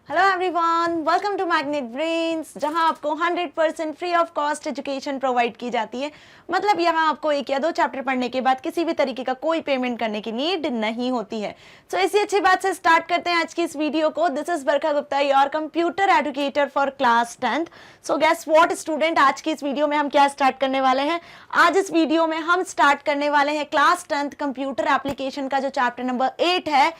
Hello everyone, welcome to Magnet Brains, जहां आपको 100% free of cost education provide की जाती है। मतलब यहां आपको एक या दो चैप्टर पढ़ने के बाद किसी भी तरीके का कोई पेमेंट करने की नीड नहीं होती है। तो इसी अच्छी बात से स्टार्ट करते हैं आज की इस वीडियो को। This is Barkha Gupta, your computer educator for class 10th। So guess what student, आज की इस वीडियो में हम क्या स्टार्ट करने वाले हैं। आज इस वीडियो में हम स्टार्ट करने वाले हैं क्लास 10th कंप्यूटर एप्लीकेशन का जो चैप्टर नंबर 8 है,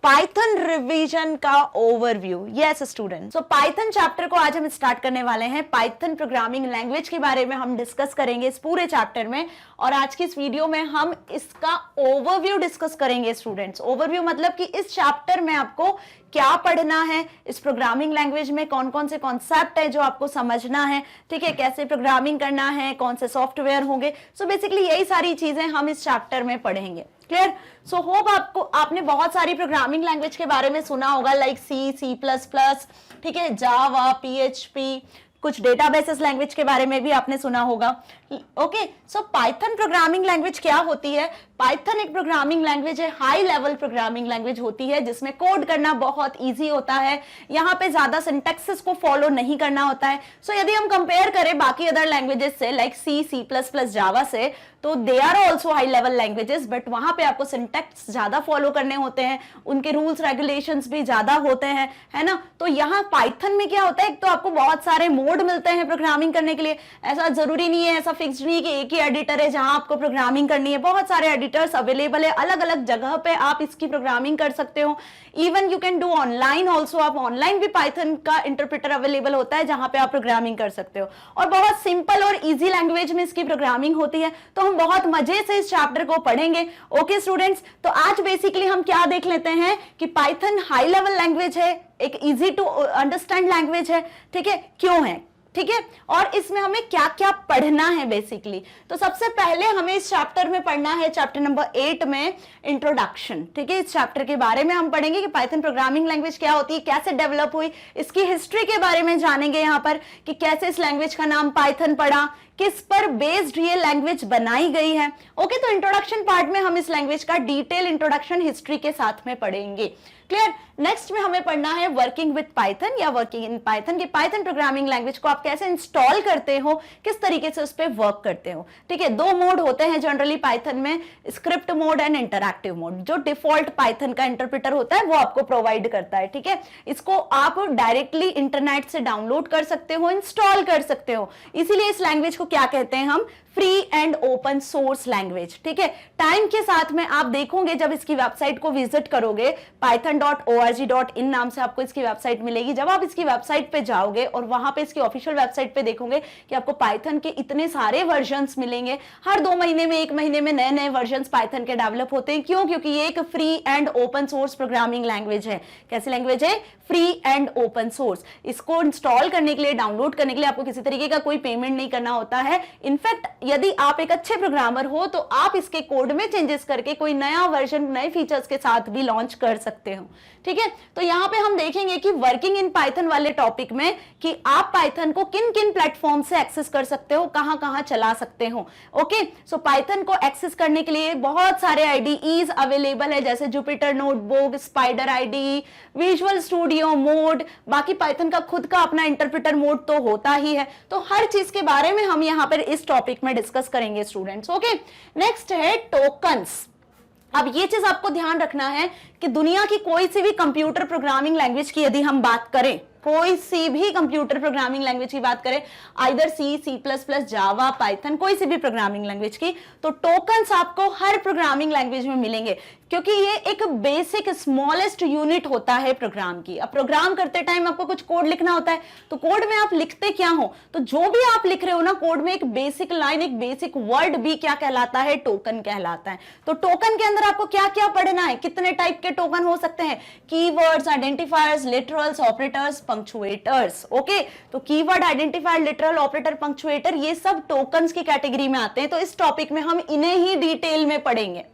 पाइथन रिवीजन का ओवरव्यू। यस स्टूडेंट, सो पाइथन चैप्टर को आज हम स्टार्ट करने वाले हैं। पाइथन प्रोग्रामिंग लैंग्वेज के बारे में हम डिस्कस करेंगे इस पूरे चैप्टर में, और आज की इस वीडियो में हम इसका ओवरव्यू डिस्कस करेंगे स्टूडेंट्स। ओवरव्यू मतलब कि इस चैप्टर में आपको क्या पढ़ना है, इस प्रोग्रामिंग लैंग्वेज में कौन कौन से कॉन्सेप्ट है जो आपको समझना है, ठीक है, कैसे प्रोग्रामिंग करना है, कौन से सॉफ्टवेयर होंगे। सो बेसिकली यही सारी चीजें हम इस चैप्टर में पढ़ेंगे। क्लियर? सो होप आपने बहुत सारी प्रोग्रामिंग लैंग्वेज के बारे में सुना होगा, लाइक सी प्लस प्लस, ठीक है, जावा, पीएचपी, कुछ डेटाबेसेस लैंग्वेज के बारे में भी आपने सुना होगा। ओके, सो पाइथन प्रोग्रामिंग लैंग्वेज क्या होती है? पाइथन एक प्रोग्रामिंग लैंग्वेज है, हाई लेवल प्रोग्रामिंग लैंग्वेज होती है, जिसमें कोड करना बहुत इजी होता है। यहाँ पे ज्यादा सिंटैक्सेस को फॉलो नहीं करना होता है। सो यदि हम कंपेयर करें बाकी अदर लैंग्वेजेस से, like C plus plus, Java से, तो they are also high level languages, but वहां पे आपको सिंटैक्स ज्यादा फॉलो करने होते हैं, उनके रूल्स रेगुलेशंस भी ज्यादा होते हैं, है ना। तो यहाँ पाइथन में क्या होता है, एक तो आपको बहुत सारे मोड मिलते हैं प्रोग्रामिंग करने के लिए। ऐसा जरूरी नहीं है, ऐसा फिक्स्ड नहीं है कि एक ही एडिटर है जहां आपको प्रोग्रामिंग करनी है। बहुत सारे एडिटर्स अवेलेबल है, अलग अलग जगह पे आप इसकी प्रोग्रामिंग कर सकते हो। Even you can do online also, आप ऑनलाइन भी पाइथन का इंटरप्रेटर अवेलेबल होता है जहां पे आप प्रोग्रामिंग कर सकते हो, और बहुत सिंपल और इजी लैंग्वेज में इसकी प्रोग्रामिंग होती है। तो हम बहुत मजे से इस चैप्टर को पढ़ेंगे। ओके स्टूडेंट्स, तो आज बेसिकली हम क्या देख लेते हैं कि पाइथन हाई लेवल लैंग्वेज है, एक इजी टू अंडरस्टैंड लैंग्वेज है, ठीक है, क्यों है, ठीक है, और इसमें हमें क्या क्या पढ़ना है बेसिकली। तो सबसे पहले हमें इस चैप्टर में पढ़ना है, चैप्टर नंबर 8 में इंट्रोडक्शन, ठीक है। इस चैप्टर के बारे में हम पढ़ेंगे कि पाइथन प्रोग्रामिंग लैंग्वेज क्या होती है, कैसे डेवलप हुई, इसकी हिस्ट्री के बारे में जानेंगे यहाँ पर कि कैसे इस लैंग्वेज का नाम पाइथन पड़ा, किस पर बेस्ड ये लैंग्वेज बनाई गई है। ओके, तो इंट्रोडक्शन पार्ट में हम इस लैंग्वेज का डिटेल इंट्रोडक्शन हिस्ट्री के साथ में पढ़ेंगे। क्लियर? नेक्स्ट में हमें पढ़ना है वर्किंग विद पाइथन या वर्किंग इन पाइथन, कि पाइथन प्रोग्रामिंग लैंग्वेज को आप कैसे इंस्टॉल करते हो, किस तरीके से उस पर वर्क करते हो। ठीक है, दो मोड होते हैं जनरली पाइथन में, script mode and interactive mode. जो डिफॉल्ट पाइथन का इंटरप्रेटर होता है वो आपको प्रोवाइड करता है, ठीक है। इसको आप डायरेक्टली इंटरनेट से डाउनलोड कर सकते हो, इंस्टॉल कर सकते हो। इसीलिए इस लैंग्वेज को क्या कहते हैं हम, free and open source language, ठीक है। टाइम के साथ में आप देखोगे, जब इसकी वेबसाइट को विजिट करोगे, python.org.in नाम से आपको इसकी वेबसाइट मिलेगी। जब आप इसकी वेबसाइट पे जाओगे और वहां पे इसकी ऑफिशियल वेबसाइट पे देखोगे कि आपको पाइथन के इतने सारे वर्जन्स मिलेंगे। हर 2 महीने में, 1 महीने में नए नए वर्जन्स पाइथन के डेवलप होते हैं। क्यों? क्योंकि ये एक free and open source programming language है। कैसी लैंग्वेज है? Free and open source. इसको इंस्टॉल करने के लिए, डाउनलोड करने के लिए आपको किसी तरीके का कोई पेमेंट नहीं करना होता है। इनफैक्ट यदि आप एक अच्छे प्रोग्रामर हो तो आप इसके कोड में चेंजेस करके कोई नया वर्जन, नए फीचर्स के साथ भी लॉन्च कर सकते हो, ठीक है। तो यहां पे हम देखेंगे कि वर्किंग इन पाइथन वाले टॉपिक में कि आप पाइथन को किन किन प्लेटफॉर्म से एक्सेस कर सकते हो, कहां कहां चला सकते हो। ओके, सो पाइथन को एक्सेस करने के लिए बहुत सारे आईडीईज अवेलेबल है, जैसे Jupyter notebook, spider ID, visual studio mode. बाकी पाइथन का खुद का अपना इंटरप्रेटर मोड तो होता ही है। तो हर चीज के बारे में हम यहां पर इस टॉपिक में डिस्कस करेंगे स्टूडेंट्स। ओके, नेक्स्ट है टोकन्स। अब ये चीज आपको ध्यान रखना है कि दुनिया की कोई सी भी कंप्यूटर प्रोग्रामिंग लैंग्वेज की यदि हम बात करें, कोई सी भी कंप्यूटर प्रोग्रामिंग लैंग्वेज की बात करें, आइदर सी प्लस प्लस, जावा, पाइथन, कोई सी भी प्रोग्रामिंग लैंग्वेज की, तो टोकन्स आपको हर प्रोग्रामिंग लैंग्वेज में मिलेंगे, क्योंकि ये एक बेसिक स्मॉलेस्ट यूनिट होता है प्रोग्राम की। अब प्रोग्राम करते टाइम आपको कुछ कोड लिखना होता है, तो कोड में आप लिखते क्या हो, तो जो भी आप लिख रहे हो ना कोड में, एक बेसिक लाइन, एक बेसिक वर्ड भी क्या कहलाता है, टोकन कहलाता है। तो टोकन के अंदर आपको क्या क्या पढ़ना है, कितने टाइप के टोकन हो सकते हैं, keywords, identifiers, literals, operators, punctuators. Okay, तो keyword, identifier, literal, operator, punctuator, ये सब टोकन्स की कैटेगरी में आते हैं। तो इस टॉपिक में हम इन्हें ही डिटेल में पढ़ेंगे।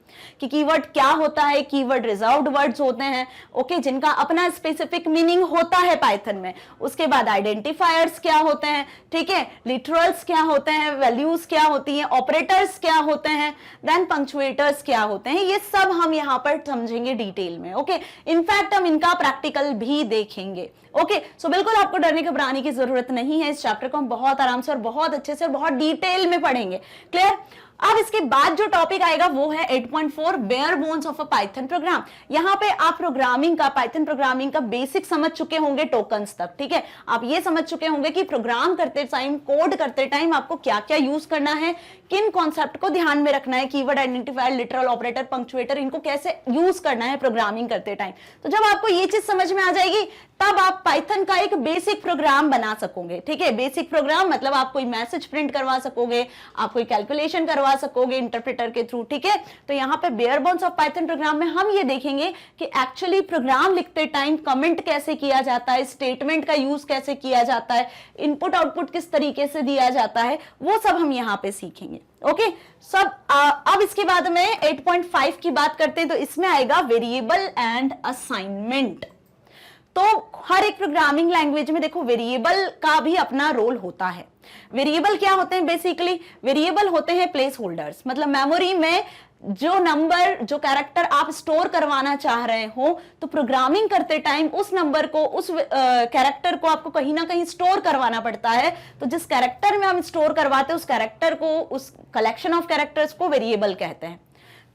कि कीवर्ड क्या होता है, कीवर्ड रिजर्व्ड वर्ड्स होते हैं, ओके, जिनका अपना स्पेसिफिक मीनिंग होता है पाइथन में। उसके बाद आइडेंटिफायर्स क्या होते हैं, ठीक है, लिटरल्स क्या होते हैं, वैल्यूज क्या होती हैं, ऑपरेटर्स क्या होते हैं, देन पंक्चुएटर्स क्या होते हैं, ये सब हम यहाँ पर समझेंगे डिटेल में, ओके। इनफैक्ट हम इनका प्रैक्टिकल भी देखेंगे, ओके। सो बिल्कुल आपको डरने घबराने की जरूरत नहीं है, इस चैप्टर को हम बहुत आराम से और बहुत अच्छे से और बहुत डिटेल में पढ़ेंगे, क्लियर। अब इसके बाद जो टॉपिक आएगा वो है 8.4 bare bones of a Python program. यहाँ पे आप प्रोग्रामिंग का, पाइथन प्रोग्रामिंग का बेसिक समझ चुके होंगे टोकन्स तक, ठीक है। आप ये समझ चुके होंगे कि प्रोग्राम करते टाइम, कोड करते टाइम आपको क्या क्या यूज करना है, किन कॉन्सेप्ट को ध्यान में रखना है, कीवर्ड, आइडेंटिफायर, लिटरल, ऑपरेटर, पंक्चुएटर, इनको कैसे यूज करना है प्रोग्रामिंग करते टाइम। तो जब आपको ये चीज समझ में आ जाएगी तब आप पाइथन का एक बेसिक प्रोग्राम बना सकोगे, ठीक है। बेसिक प्रोग्राम मतलब आप कोई मैसेज प्रिंट करवा सकोगे, आप कोई कैलकुलेशन करवा सकोगे इंटरप्रेटर के थ्रू, ठीक है। तो यहाँ पे bare bones of Python program में हम ये देखेंगे कि एक्चुअली प्रोग्राम लिखते टाइम कमेंट कैसे किया जाता है, स्टेटमेंट का यूज कैसे किया जाता है, इनपुट आउटपुट किस तरीके से दिया जाता है, वो सब हम यहाँ पे सीखेंगे, ओके। सब अब इसके बाद में 8.5 की बात करते हैं, तो इसमें आएगा वेरिएबल एंड असाइनमेंट। तो हर एक प्रोग्रामिंग लैंग्वेज में देखो वेरिएबल का भी अपना रोल होता है। वेरिएबल क्या होते हैं, बेसिकली वेरिएबल होते हैं प्लेस होल्डर्स, मतलब मेमोरी में जो नंबर, जो कैरेक्टर आप स्टोर करवाना चाह रहे हो, तो प्रोग्रामिंग करते टाइम उस नंबर को, उस कैरेक्टर को आपको कहीं ना कहीं स्टोर करवाना पड़ता है। तो जिस कैरेक्टर में हम स्टोर करवाते हैं उस कैरेक्टर को, उस कलेक्शन ऑफ कैरेक्टर्स को वेरिएबल कहते हैं,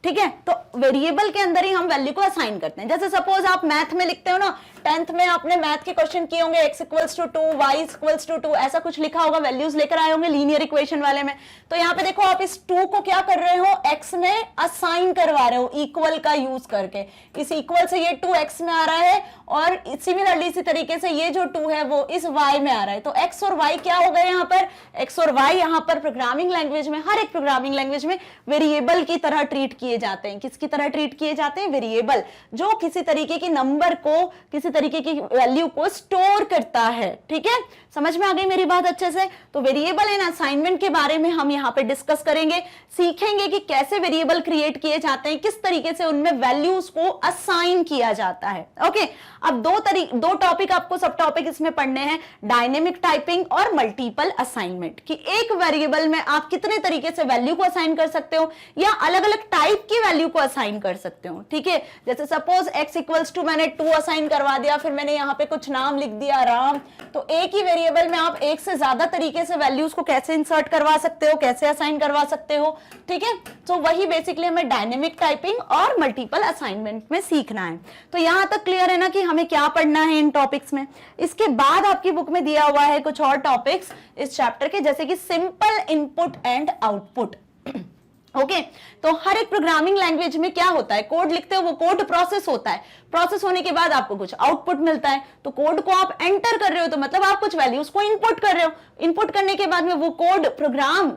ठीक है। तो वेरिएबल के अंदर ही हम वैल्यू को असाइन करते हैं। जैसे सपोज आप मैथ में लिखते हो ना, 10th में आपने मैथ के क्वेश्चन किए होंगे, x equals to 2, y equals to 2, ऐसा कुछ लिखा होगा, वैल्यूज लेकर आए होंगे लीनियर इक्वेशन वाले में। तो यहाँ पे देखो आप इस 2 को क्या कर रहे हो, x में असाइन करवा रहे हो इक्वल का यूज करके। इस इक्वल से ये 2x में आ रहा है और सिमिलरली इसी तरीके से ये जो 2 है वो इस y में आ रहा है। तो x और y क्या हो गए यहाँ पर, x और y यहाँ पर प्रोग्रामिंग लैंग्वेज में, हर एक प्रोग्रामिंग लैंग्वेज में वेरिएबल की तरह ट्रीट किए जाते हैं। किसकी तरह ट्रीट किए जाते हैं, वेरिएबल, जो किसी तरीके की नंबर को, किसी तरीके की वैल्यू को स्टोर करता है, ठीक है। समझ में आ गई मेरी बात अच्छे से। तो वेरिएबल एंड असाइनमेंट के बारे में हम यहाँ पे डिस्कस करेंगे, सीखेंगे कि कैसे वेरिएबल क्रिएट किए जाते हैं, किस तरीके से उनमें वैल्यूज को असाइन किया जाता है, ओके। अब दो टॉपिक आपको, सब टॉपिक इसमें पढ़ने हैं, डायनेमिक टाइपिंग और मल्टीपल असाइनमेंट, कि एक वेरिएबल में आप कितने तरीके से वैल्यू को असाइन कर सकते हो या अलग अलग टाइप की वैल्यू को असाइन कर सकते हो, ठीक है। जैसे सपोज x इक्वल्स टू मैंने 2 असाइन करवा दिया, फिर मैंने यहाँ पे कुछ नाम लिख दिया राम। तो एक ही वेरिएबल में आप एक से ज्यादा तरीके से वैल्यूज को कैसे इंसर्ट करवा सकते हो, कैसे असाइन करवा सकते हो, ठीक है। तो वही बेसिकली हमें डायनेमिक टाइपिंग और मल्टीपल असाइनमेंट में सीखना है। तो यहां तक क्लियर है ना कि हमें क्या पढ़ना है इन टॉपिक्स में। इसके बाद आपकी बुक में दिया हुआ है कुछ और टॉपिक्स इस चैप्टर के, जैसे कि simple input and output, okay. तो हर एक प्रोग्रामिंग लैंग्वेज में क्या होता है, कोड लिखते हो, वो कोड प्रोसेस होता है, प्रोसेस होने के बाद आपको कुछ आउटपुट मिलता है। तो कोड को आप एंटर कर रहे हो, तो मतलब आप कुछ वैल्यूज को इनपुट कर रहे हो, इनपुट करने के बाद में वो कोड प्रोग्राम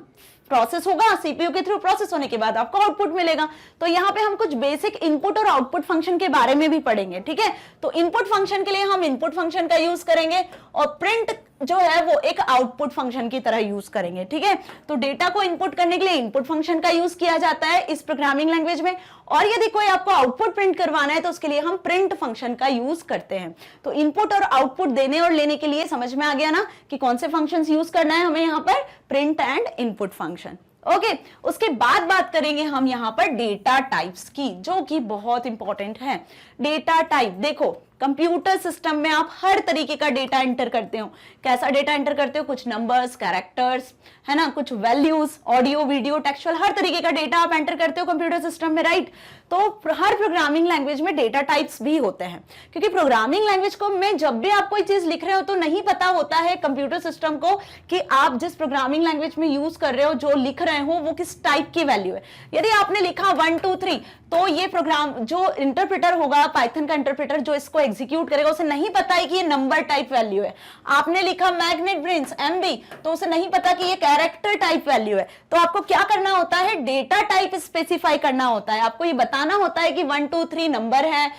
प्रोसेस होगा, सीपीयू के थ्रू प्रोसेस होने के बाद आपको आउटपुट मिलेगा। तो यहाँ पे हम कुछ बेसिक इनपुट और आउटपुट फंक्शन के बारे में भी पढ़ेंगे, ठीक है। तो इनपुट फंक्शन के लिए हम इनपुट फंक्शन का यूज करेंगे और प्रिंट जो है वो एक आउटपुट फंक्शन की तरह यूज करेंगे, ठीक है। तो डेटा को इनपुट करने के लिए इनपुट फंक्शन का यूज किया जाता है इस प्रोग्रामिंग लैंग्वेज में, और यदि कोई आपको आउटपुट प्रिंट करवाना है तो उसके लिए हम प्रिंट फंक्शन का यूज करते हैं। तो इनपुट और आउटपुट देने और लेने के लिए समझ में आ गया ना कि कौन से फंक्शंस यूज करना है हमें यहाँ पर, print and input function, okay. उसके बाद बात करेंगे हम यहाँ पर डेटा टाइप्स की, जो कि बहुत इंपॉर्टेंट है। डेटा टाइप देखो, कंप्यूटर सिस्टम में आप हर तरीके का डेटा एंटर करते हो। कैसा डेटा एंटर करते हो, कुछ नंबर्स, कैरेक्टर्स, है ना, कुछ वैल्यूज, ऑडियो, वीडियो, टेक्सचुअल, हर तरीके का डेटा आप एंटर करते हो कंप्यूटर सिस्टम में, राइट। तो हर प्रोग्रामिंग लैंग्वेज में डेटा टाइप्स भी होते हैं, क्योंकि प्रोग्रामिंग लैंग्वेज को में जब भी आप कोई चीज लिख रहे हो तो नहीं पता होता है कंप्यूटर सिस्टम को कि आप जिस प्रोग्रामिंग लैंग्वेज में यूज कर रहे हो, जो लिख रहे हो, वो किस टाइप की वैल्यू है। यदि आपने लिखा 1 2 3, तो ये प्रोग्राम जो इंटरप्रेटर होगा, पाइथन का इंटरप्रेटर जो इसको एग्जीक्यूट करेगा, उसे नहीं पता है कि ये नंबर टाइप वैल्यू है। आपने लिखा मैग्नेट ब्रेन्स MB, तो उसे नहीं पता कि ये कैरेक्टर टाइप वैल्यू है। तो आपको क्या करना होता है, डेटा टाइप स्पेसिफाई करना होता है। आपको ये बताना होता है कि 1 2 3 नंबर है,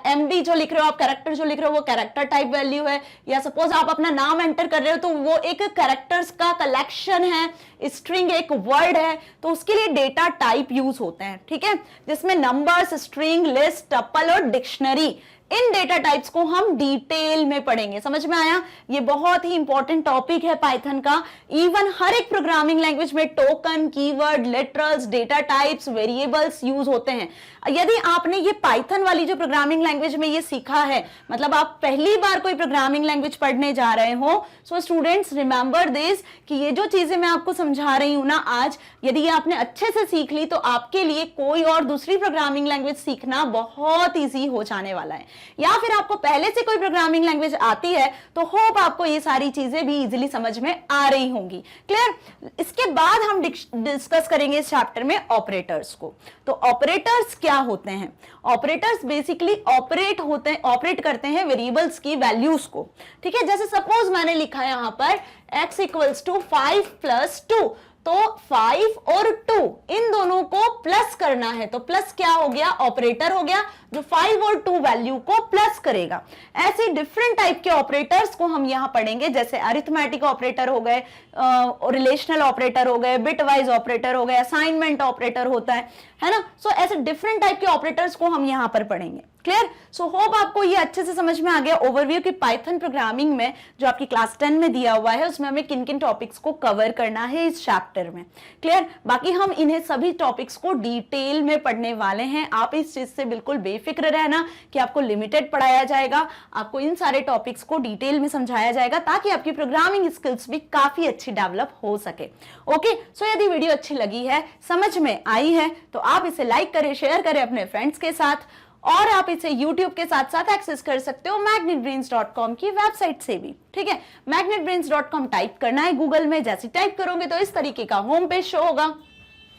MB जो लिख रहे हो आप, कैरेक्टर जो लिख रहे हो वो कैरेक्टर टाइप वैल्यू है, या सपोज आप अपना नाम एंटर कर रहे हो तो वो एक कैरेक्टर्स का कलेक्शन है, स्ट्रिंग एक वर्ड है, तो उसके लिए डेटा टाइप यूज होते हैं, ठीक है, जिसमें नंबर्स, स्ट्रिंग, लिस्ट, टपल और डिक्शनरी, इन डेटा टाइप्स को हम डिटेल में पढ़ेंगे। समझ में आया? ये बहुत ही इंपॉर्टेंट टॉपिक है पाइथन का। इवन हर एक प्रोग्रामिंग लैंग्वेज में token, keyword, literals, data types, variables use होते हैं। यदि आपने ये पाइथन वाली जो प्रोग्रामिंग लैंग्वेज में ये सीखा है, मतलब आप पहली बार कोई प्रोग्रामिंग लैंग्वेज पढ़ने जा रहे हो, सो स्टूडेंट्स रिमेंबर दिस कि ये जो चीजें मैं आपको समझा रही हूं ना आज, यदि ये आपने अच्छे से सीख ली तो आपके लिए कोई और दूसरी प्रोग्रामिंग लैंग्वेज सीखना बहुत ईजी हो जाने वाला है। या फिर आपको पहले से कोई प्रोग्रामिंग लैंग्वेज आती है तो होप आपको ये सारी चीजें भी इजीली समझ में आ रही होंगी। क्लियर? इसके बाद हम डिस्कस करेंगे इस चैप्टर में ऑपरेटर्स को। तो ऑपरेटर्स क्या होते हैं? ऑपरेटर्स बेसिकली ऑपरेट करते हैं वेरिएबल्स की वैल्यूज को, ठीक है। जैसे सपोज मैंने लिखा है यहां पर x इक्वल्स टू 5 प्लस 2, तो 5 और 2 इन दोनों को प्लस करना है, तो प्लस क्या हो गया, ऑपरेटर हो गया जो 5 और 2 वैल्यू को प्लस करेगा। ऐसे डिफरेंट टाइप के ऑपरेटर्स को हम यहां पढ़ेंगे, जैसे अरिथमेटिक ऑपरेटर हो गए, रिलेशनल ऑपरेटर हो गए, बिटवाइज ऑपरेटर हो गए, असाइनमेंट ऑपरेटर होता है ना। सो ऐसे डिफरेंट टाइप के ऑपरेटर्स को हम यहां पर पढ़ेंगे। क्लियर? सो होप आपको ये अच्छे से समझ में आ गया ओवरव्यू कि पाइथन प्रोग्रामिंग में जो आपकी क्लास 10 में दिया हुआ है उसमें हमें किन किन टॉपिक्स को कवर करना है इस चैप्टर में। क्लियर? बाकी हम इन्हें सभी टॉपिक्स को डिटेल में पढ़ने वाले हैं। आप इस चीज से बिल्कुल बेफिक्र रहना कि आपको लिमिटेड पढ़ाया जाएगा, आपको इन सारे टॉपिक्स को डिटेल में समझाया जाएगा ताकि आपकी प्रोग्रामिंग स्किल्स भी काफी अच्छी डेवलप हो सके। ओके, सो यदि वीडियो अच्छी लगी है, समझ में आई है, तो आप इसे लाइक करें, शेयर करें अपने फ्रेंड्स के साथ, और आप इसे YouTube के साथ साथ एक्सेस कर सकते हो magnetbrains.com की वेबसाइट से भी, ठीक है। magnetbrains.com टाइप करना है गूगल में, जैसे टाइप करोगे तो इस तरीके का होम पेज शो होगा।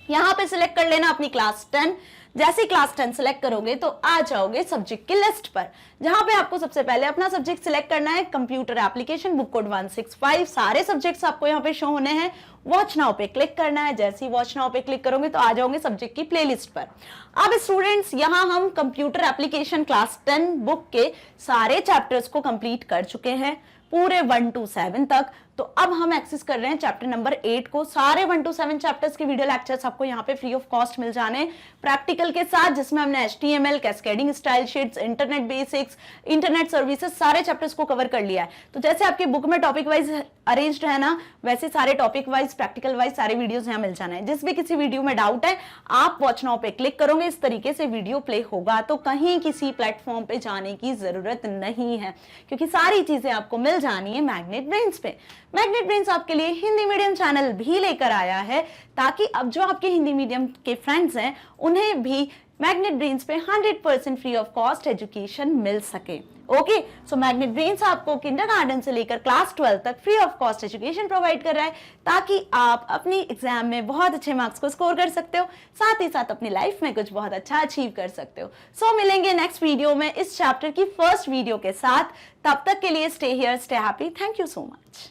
यहां पे सिलेक्ट कर लेना अपनी क्लास 10। जैसे क्लास 10 सिलेक्ट करोगे तो आ जाओगे सब्जेक्ट की लिस्ट पर, जहां पे आपको सबसे पहले अपना सब्जेक्ट सिलेक्ट करना है। कंप्यूटर एप्लीकेशन बुक कोड 165, सारे सब्जेक्ट्स आपको यहाँ पे शो होने हैं। वॉच नाउ पे क्लिक करना है। जैसे ही वॉच नाउ पे क्लिक करोगे तो आ जाओगे सब्जेक्ट की प्लेलिस्ट पर। अब स्टूडेंट्स यहाँ हम कंप्यूटर एप्लीकेशन क्लास 10 बुक के सारे चैप्टर्स को कंप्लीट कर चुके हैं, पूरे 1 to 7 तक। तो अब हम एक्सेस कर रहे हैं चैप्टर नंबर 8 को। सारे 1 to 7 चैप्टर्स के वीडियो लेक्चर्स आपको यहाँ पे फ्री ऑफ कॉस्ट मिल जाने प्रैक्टिकल के साथ, जिसमें हमने HTML, cascading style sheets, internet basics, internet services, सारे चैप्टर्स को कवर कर लिया है। तो जैसे आपकी बुक में टॉपिक वाइज अरेंज्ड है ना, वैसे सारे टॉपिक वाइज, प्रैक्टिकल वाइज सारे वीडियोस यहाँ मिल जाना है। जिस भी किसी वीडियो में डाउट है आप वॉच नाउ पे क्लिक करोगे, इस तरीके से वीडियो प्ले होगा, तो कहीं किसी प्लेटफॉर्म पे जाने की जरूरत नहीं है, क्योंकि सारी चीजें आपको मिल जानी है मैग्नेट ब्रेन्स पे। मैग्नेट ब्रेन्स आपके लिए हिंदी मीडियम चैनल भी लेकर आया है, ताकि अब जो आपके हिंदी मीडियम के फ्रेंड्स हैं उन्हें भी मैग्नेट ब्रेन्स पे 100% फ्री ऑफ कॉस्ट एजुकेशन मिल सके। ओके, सो मैग्नेट ब्रेन्स आपको किंडरगार्टन से लेकर क्लास 12 तक free of cost education provide कर रहा है, ताकि आप अपनी एग्जाम में बहुत अच्छे मार्क्स को स्कोर कर सकते हो, साथ ही साथ अपनी लाइफ में कुछ बहुत अच्छा अचीव कर सकते हो। सो मिलेंगे नेक्स्ट वीडियो में इस चैप्टर की फर्स्ट वीडियो के साथ। तब तक के लिए stay here, stay happy. Thank you so much.